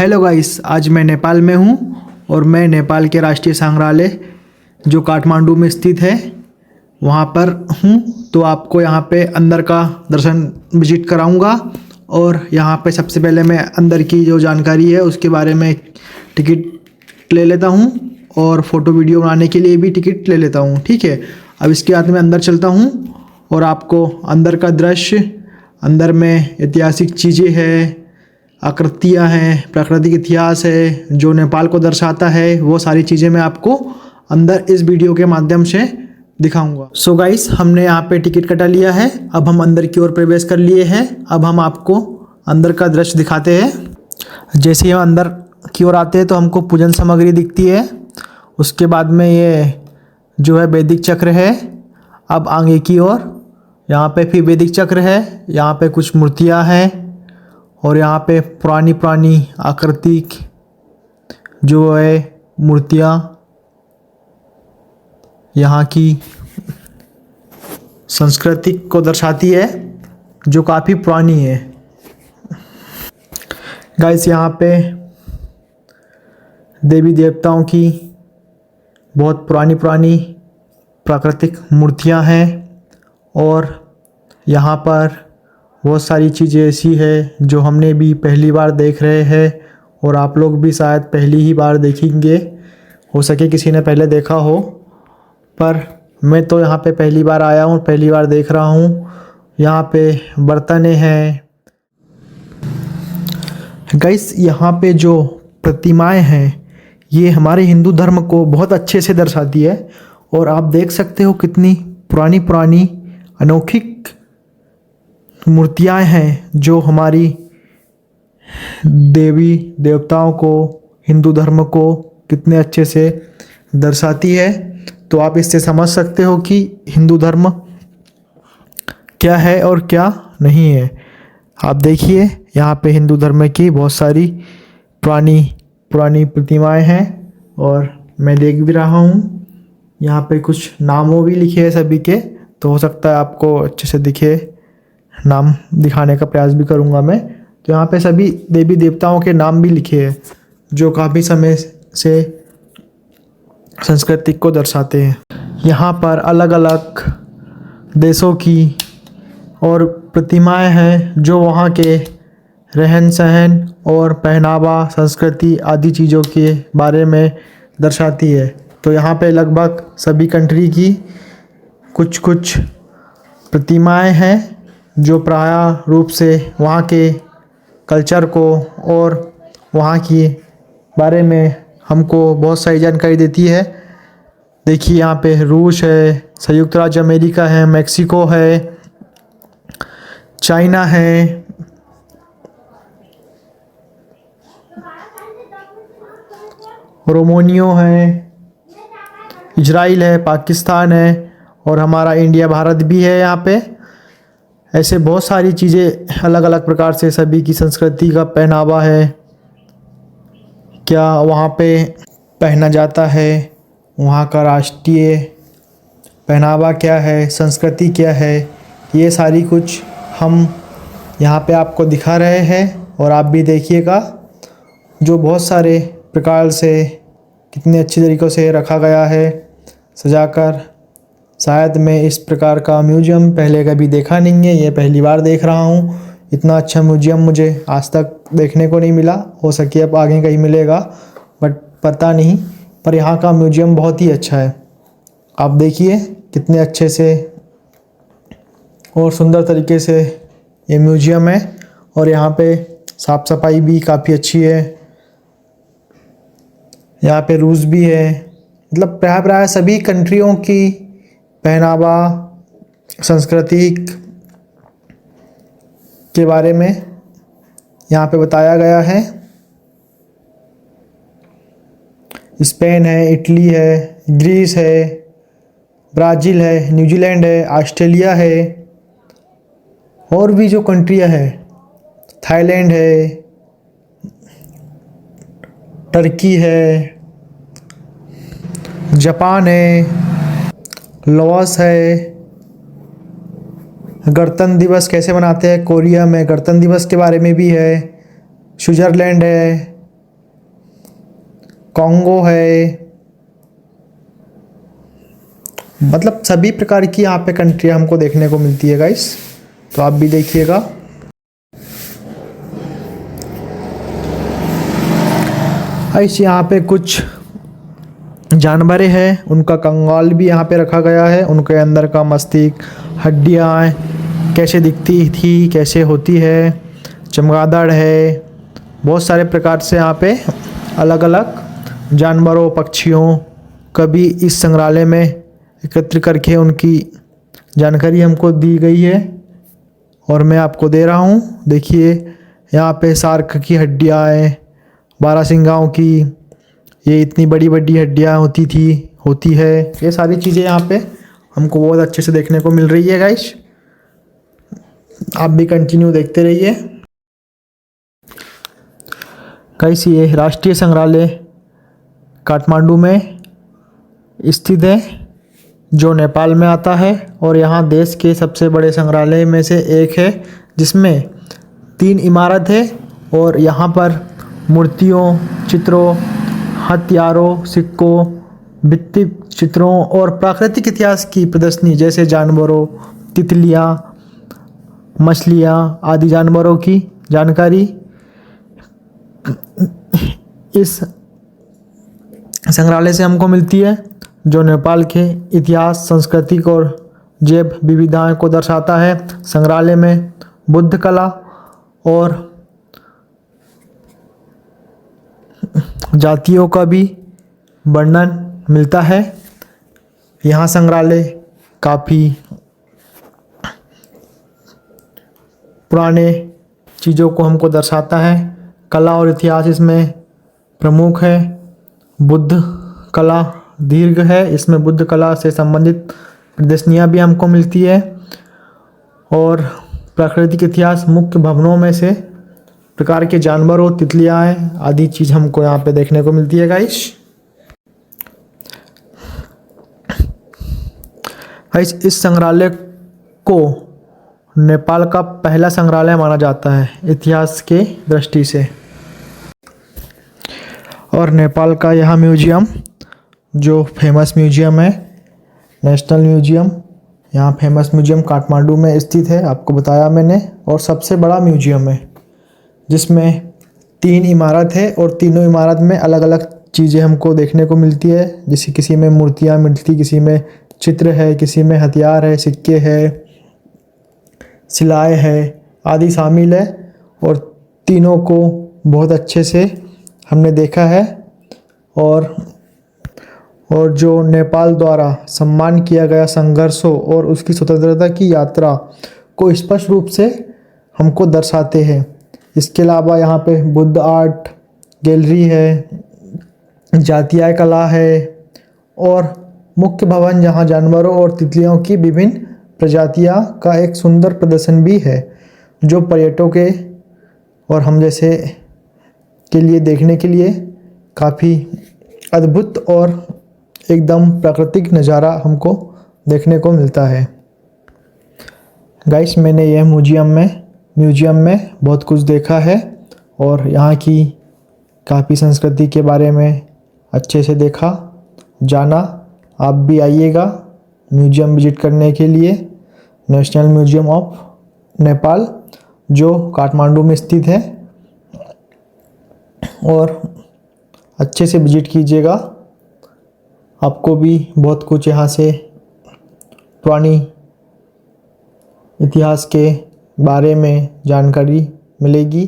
Hello guys, आज मैं नेपाल में हूँ और मैं नेपाल के राष्ट्रीय संग्रहालय जो काठमांडू में स्थित है वहाँ पर हूँ। तो आपको यहाँ पे अंदर का दर्शन विजिट कराऊंगा और यहाँ पे सबसे पहले मैं अंदर की जो जानकारी है उसके बारे में टिकट ले लेता हूँ और फ़ोटो वीडियो बनाने के लिए भी टिकट ले लेता हूँ। ठीक है, अब इसके बाद मैं अंदर चलता हूँ और आपको अंदर का दृश्य, अंदर में ऐतिहासिक चीज़ें हैं, आकृतियाँ हैं, प्राकृतिक इतिहास है जो नेपाल को दर्शाता है, वो सारी चीज़ें मैं आपको अंदर इस वीडियो के माध्यम से दिखाऊंगा। सो गाइस, हमने यहाँ पे टिकट कटा लिया है। अब हम अंदर की ओर प्रवेश कर लिए हैं। अब हम आपको अंदर का दृश्य दिखाते हैं। जैसे ही हम अंदर की ओर आते हैं तो हमको पूजन सामग्री दिखती है। उसके बाद में ये जो है वैदिक चक्र है। अब आगे की ओर यहाँ पे फिर वैदिक चक्र है, यहाँ पे कुछ मूर्तियाँ हैं और यहाँ पे पुरानी पुरानी आकृतिक जो है मूर्तियाँ यहाँ की संस्कृति को दर्शाती है जो काफ़ी पुरानी है। गाइस, यहाँ पे देवी देवताओं की बहुत पुरानी पुरानी प्राकृतिक मूर्तियाँ हैं और यहाँ पर बहुत सारी चीज़ें ऐसी है जो हमने भी पहली बार देख रहे हैं और आप लोग भी शायद पहली ही बार देखेंगे। हो सके किसी ने पहले देखा हो, पर मैं तो यहाँ पे पहली बार आया हूँ, पहली बार देख रहा हूँ। यहाँ पे बर्तनें हैं। गाइस, यहाँ पे जो प्रतिमाएं हैं ये हमारे हिंदू धर्म को बहुत अच्छे से दर्शाती है और आप देख सकते हो कितनी पुरानी पुरानी अनोखी मूर्तियाँ हैं जो हमारी देवी देवताओं को, हिंदू धर्म को कितने अच्छे से दर्शाती है। तो आप इससे समझ सकते हो कि हिंदू धर्म क्या है और क्या नहीं है। आप देखिए, यहाँ पे हिंदू धर्म की बहुत सारी पुरानी पुरानी प्रतिमाएं हैं और मैं देख भी रहा हूँ यहाँ पे कुछ नामों भी लिखे हैं सभी के। तो हो सकता है आपको अच्छे से दिखे, नाम दिखाने का प्रयास भी करूँगा मैं। तो यहाँ पे सभी देवी देवताओं के नाम भी लिखे हैं जो काफ़ी समय से संस्कृति को दर्शाते हैं। यहाँ पर अलग अलग देशों की और प्रतिमाएं हैं जो वहाँ के रहन सहन और पहनावा, संस्कृति आदि चीज़ों के बारे में दर्शाती है। तो यहाँ पे लगभग सभी कंट्री की कुछ कुछ प्रतिमाएं हैं जो प्रायः रूप से वहाँ के कल्चर को और वहाँ की बारे में हमको बहुत सारी जानकारी देती है। देखिए, यहाँ पे रूस है, संयुक्त राज्य अमेरिका है, मेक्सिको है, चाइना है, रोमानिया है, इजराइल है, पाकिस्तान है और हमारा इंडिया भारत भी है। यहाँ पे ऐसे बहुत सारी चीज़ें अलग अलग प्रकार से सभी की संस्कृति का पहनावा है, क्या वहाँ पे पहना जाता है, वहाँ का राष्ट्रीय पहनावा क्या है, संस्कृति क्या है, ये सारी कुछ हम यहाँ पे आपको दिखा रहे हैं। और आप भी देखिएगा जो बहुत सारे प्रकार से कितने अच्छे तरीक़ों से रखा गया है सजाकर। शायद मैं इस प्रकार का म्यूज़ियम पहले कभी देखा नहीं है, ये पहली बार देख रहा हूँ। इतना अच्छा म्यूज़ियम मुझे आज तक देखने को नहीं मिला। हो सके अब आगे कहीं मिलेगा, बट पता नहीं। पर यहाँ का म्यूज़ियम बहुत ही अच्छा है। आप देखिए कितने अच्छे से और सुंदर तरीके से ये म्यूज़ियम है और यहाँ पे साफ़ सफाई भी काफ़ी अच्छी है। यहाँ पे रूस भी है, मतलब प्राय सभी कंट्रियों की पहनावा, संस्कृति के बारे में यहाँ पे बताया गया है। स्पेन है, इटली है, ग्रीस है, ब्राज़ील है, न्यूजीलैंड है, ऑस्ट्रेलिया है और भी जो कंट्रियाँ हैं, थाईलैंड है, टर्की है, जापान है, लाओस है। गणतंत्र दिवस कैसे मनाते हैं, कोरिया में गणतंत्र दिवस के बारे में भी है। स्विट्ज़रलैंड है, कॉन्गो है, मतलब सभी प्रकार की यहाँ पे कंट्री हमको देखने को मिलती है गाइस, तो आप भी देखिएगा। ऐसे यहाँ पे कुछ जानवरें हैं, उनका कंगाल भी यहाँ पे रखा गया है, उनके अंदर का मस्तिष्क, हड्डियाँ कैसे दिखती थी, कैसे होती है, चमगादड़ है, बहुत सारे प्रकार से यहाँ पे अलग अलग जानवरों पक्षियों का भी इस संग्रहालय में एकत्र करके उनकी जानकारी हमको दी गई है और मैं आपको दे रहा हूँ। देखिए यहाँ पे शार्क की हड्डियाँ हैं, बारहसिंगाओं की, ये इतनी बड़ी बड़ी हड्डियाँ होती है, ये सारी चीज़ें यहाँ पे हमको बहुत अच्छे से देखने को मिल रही है गाइस। आप भी कंटिन्यू देखते रहिए गाइस। ये राष्ट्रीय संग्रहालय काठमांडू में स्थित है, जो नेपाल में आता है और यहाँ देश के सबसे बड़े संग्रहालय में से एक है, जिसमें 3 इमारत है और यहाँ पर मूर्तियों, चित्रों, हथियारों, सिक्कों, भित्ति चित्रों और प्राकृतिक इतिहास की प्रदर्शनी जैसे जानवरों, तितलियाँ, मछलियाँ आदि जानवरों की जानकारी इस संग्रहालय से हमको मिलती है, जो नेपाल के इतिहास, सांस्कृतिक और जैव विविधताओं को दर्शाता है। संग्रहालय में बुद्ध कला और जातियों का भी वर्णन मिलता है। यहाँ संग्रहालय काफ़ी पुराने चीज़ों को हमको दर्शाता है। कला और इतिहास इसमें प्रमुख है। बुद्ध कला दीर्घ है, इसमें बुद्ध कला से संबंधित प्रदर्शनियाँ भी हमको मिलती है और प्राकृतिक इतिहास मुख्य भवनों में से प्रकार के जानवरों, तितलियाँ आदि चीज़ हमको यहाँ पे देखने को मिलती है गाइस। इस संग्रहालय को नेपाल का पहला संग्रहालय माना जाता है इतिहास के दृष्टि से। और नेपाल का यह म्यूजियम जो फेमस म्यूजियम है, नेशनल म्यूजियम, यहाँ फेमस म्यूजियम काठमांडू में स्थित है, आपको बताया मैंने, और सबसे बड़ा म्यूजियम है, जिसमें 3 इमारत है और तीनों इमारत में अलग अलग चीज़ें हमको देखने को मिलती है। जैसे किसी में मूर्तियाँ मिलती, किसी में चित्र है, किसी में हथियार है, सिक्के है, सिलाए है आदि शामिल है और तीनों को बहुत अच्छे से हमने देखा है। और जो नेपाल द्वारा सम्मान किया गया संघर्षों और उसकी स्वतंत्रता की यात्रा को स्पष्ट रूप से हमको दर्शाते हैं। इसके अलावा यहाँ पे बुद्ध आर्ट गैलरी है, जातीय कला है और मुख्य भवन जहाँ जानवरों और तितलियों की विभिन्न प्रजातियाँ का एक सुंदर प्रदर्शन भी है, जो पर्यटकों के और हम जैसे के लिए देखने के लिए काफ़ी अद्भुत और एकदम प्राकृतिक नज़ारा हमको देखने को मिलता है। गाइस, मैंने यह म्यूजियम में बहुत कुछ देखा है और यहाँ की काफ़ी संस्कृति के बारे में अच्छे से देखा, जाना। आप भी आइएगा म्यूजियम विजिट करने के लिए। नेशनल म्यूजियम ऑफ नेपाल जो काठमांडू में स्थित है, और अच्छे से विजिट कीजिएगा। आपको भी बहुत कुछ यहाँ से पुरानी इतिहास के बारे में जानकारी मिलेगी।